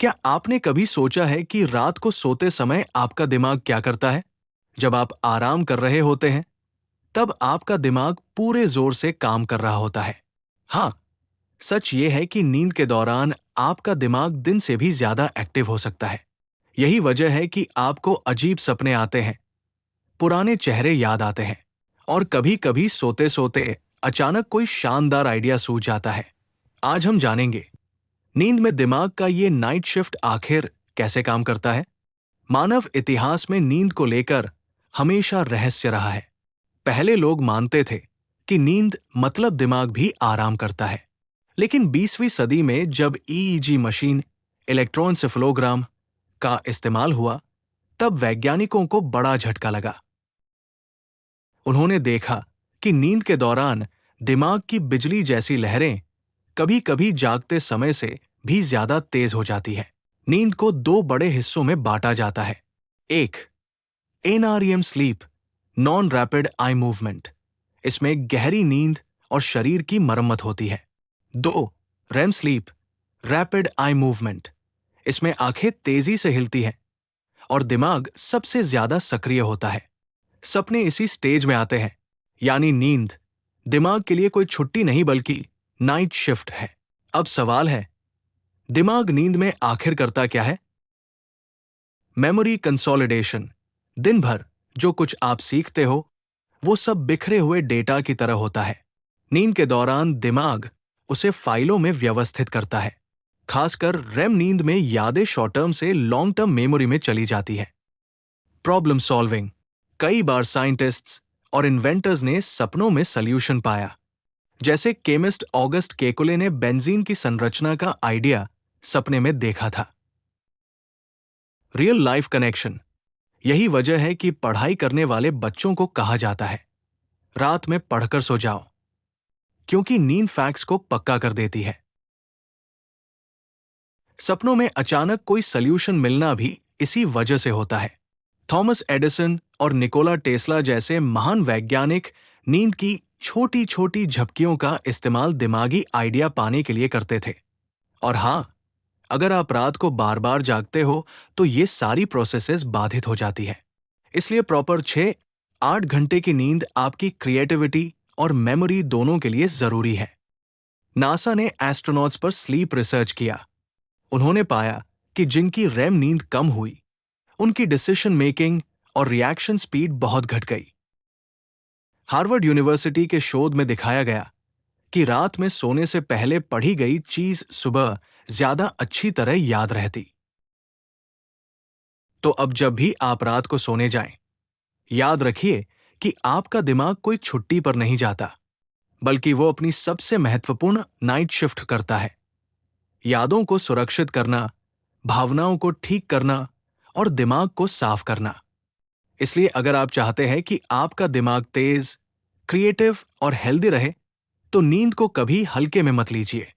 क्या आपने कभी सोचा है कि रात को सोते समय आपका दिमाग क्या करता है? जब आप आराम कर रहे होते हैं, तब आपका दिमाग पूरे जोर से काम कर रहा होता है। हाँ, सच ये है कि नींद के दौरान आपका दिमाग दिन से भी ज्यादा एक्टिव हो सकता है। यही वजह है कि आपको अजीब सपने आते हैं, पुराने चेहरे याद आते हैं और कभी-कभी सोते-सोते अचानक कोई शानदार आइडिया सूझ जाता है। आज हम जानेंगे, नींद में दिमाग का ये नाइट शिफ्ट आखिर कैसे काम करता है। मानव इतिहास में नींद को लेकर हमेशा रहस्य रहा है। पहले लोग मानते थे कि नींद मतलब दिमाग भी आराम करता है। लेकिन 20वीं सदी में जब ईईजी मशीन, इलेक्ट्रोएन्सेफेलोग्राम का इस्तेमाल हुआ, तब वैज्ञानिकों को बड़ा झटका लगा। उन्होंने देखा कि नींद के दौरान दिमाग की बिजली जैसी लहरें कभी-कभी जागते समय से भी ज्यादा तेज हो जाती है। नींद को दो बड़े हिस्सों में बांटा जाता है। एक, NREM sleep, non rapid eye movement. इसमें गहरी नींद और शरीर की मरम्मत होती है। दो, REM sleep, rapid eye movement. इसमें आंखें तेजी से हिलती हैं और दिमाग सबसे ज्यादा सक्रिय होता है। सपने इसी स्टेज में आते हैं, यानी नींद दिमाग के लिए कोई छुट्टी नहीं बल्कि नाइट शिफ्ट है। अब सवाल है, दिमाग नींद में आखिर करता क्या है? Memory consolidation. दिन भर जो कुछ आप सीखते हो, वो सब बिखरे हुए डेटा की तरह होता है। नींद के दौरान दिमाग उसे फाइलों में व्यवस्थित करता है। खासकर रेम नींद में यादें शॉर्ट टर्म से लॉन्ग टर्म मेमोरी में चली जाती है। Problem solving. कई बार साइंटिस्ट्स और इन्वेंटर्स ने सपनों में सॉल्यूशन पाया। जैसे केमिस्ट ऑगस्ट केकुले ने बेंजीन की संरचना का आइडिया सपने में देखा था। Real life connection. यही वजह है कि पढ़ाई करने वाले बच्चों को कहा जाता है, रात में पढ़कर सो जाओ, क्योंकि नींद फैक्ट्स को पक्का कर देती है। सपनों में अचानक कोई सॉल्यूशन मिलना भी इसी वजह से होता है। थॉमस एडिसन और निकोला टेस्ला जैसे महान वैज्ञानिक नींद की छोटी-छोटी झपकियों का इस्तेमाल दिमागी आइडिया पाने के लिए करते थे। और हाँ, अगर आप रात को बार-बार जागते हो, तो ये सारी प्रोसेसेस बाधित हो जाती है। इसलिए प्रॉपर 6-8 घंटे की नींद आपकी क्रिएटिविटी और मेमोरी दोनों के लिए जरूरी है। नासा ने एस्ट्रोनॉट्स पर स्लीप रिसर्च किया। उन्होंने पाया कि जिनकी रेम नींद कम हुई, उनकी डिसीजन मेकिंग और रिएक्शन स्पीड बहुत घट गई। हार्वर्ड यूनिवर्सिटी के शोध में दिखाया गया कि रात में सोने से पहले पढ़ी गई चीज सुबह ज्यादा अच्छी तरह याद रहती। तो अब जब भी आप रात को सोने जाएं, याद रखिए कि आपका दिमाग कोई छुट्टी पर नहीं जाता, बल्कि वो अपनी सबसे महत्वपूर्ण नाइट शिफ्ट करता है। यादों को सुरक्षित करना, भावनाओं को ठीक करना और दिमाग को साफ करना। इसलिए अगर आप चाहते हैं कि आपका दिमाग तेज, क्रिएटिव और हेल्दी रहे, तो नींद को कभी हल्के में मत लीजिए।